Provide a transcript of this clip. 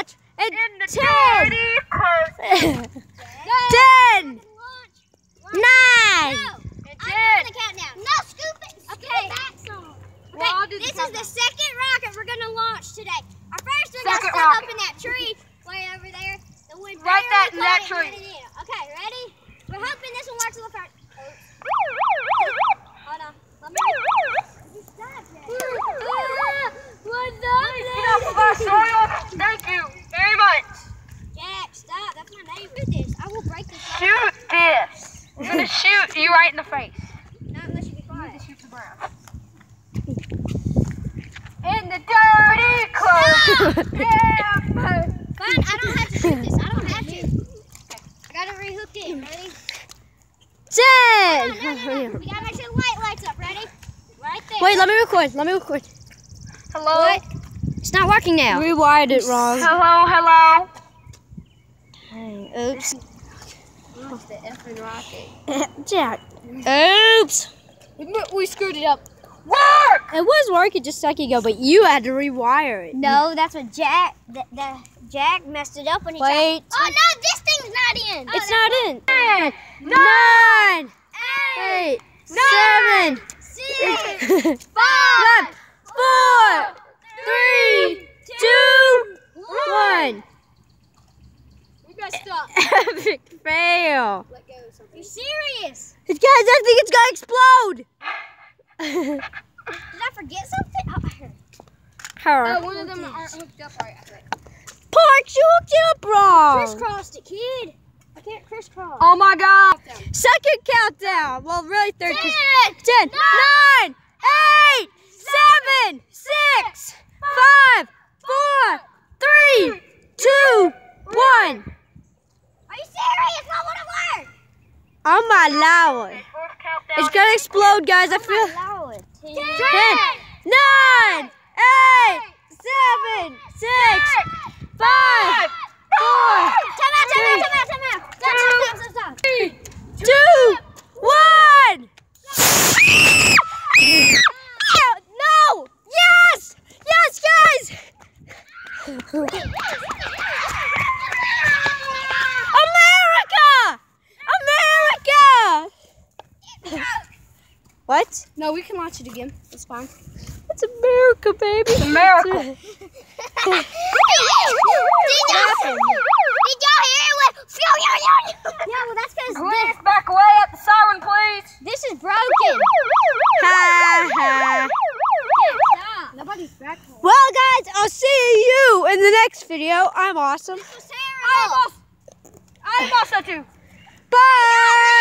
launch in 10, 10, 9. I'm the countdown. No, scoop it. Okay. Okay, this is the second rocket we're gonna launch today. Our first one got stuck up in that tree way over there. Right that in that tree. Okay, ready? We're hoping this one works a little first. Hold on. Let me. What's up, Soil. Thank you very much. Jack, stop. That's my name. Shoot this. I will break this. Shoot this. We're gonna shoot you right in the face. Not unless you be quiet. Shoot the ground. In the dirty clothes. Yeah. Fine, I don't have to shoot this. I don't have to. I gotta rehook it. Ready? 10. No. We gotta make sure the light lights up. Ready? Right there. Wait, let me record. Hello? What? It's not working now. Rewired it wrong. Hello. Oops. It's the effing rocket. Jack. Oops. We screwed it up. Work! It was working just a second ago, but you had to rewire it. No, that's what Jack. Jack messed it up when he Wait. tried. Oh no, this thing's not in. It's not in. 9, 8, 7, 6, 5, 4, 3, 2, 1. We messed up. Epic fail. Let go of something. Are you serious? Guys, I think it's gonna explode. Did I forget something? Oh, I heard. Her. Oh, one of them aren't hooked up right. Parks, you hooked it up wrong. Crisscrossed it, kid. I can't crisscross. Oh my God. Second countdown. Well, really third. 10, 9, 8, 7, 6, 5, 4, 3, 2, 1. Are you serious? Not what I learned. I'm not allowing. It's gonna explode, guys. I feel. 10, 9, 8, 7, 6, 5, 4, Time out. Stop. 2, 1. No! Yes! Yes, guys! America! What? No, we can launch it again. It's fine. It's America, baby. It's America. Did y'all hear it? Yeah, well, that's because Please back away at the siren, please. this is broken. Ha ha. Stop. Nobody's back home. Well, guys, I'll see you in the next video. I'm awesome. I'm I'm awesome too. Bye.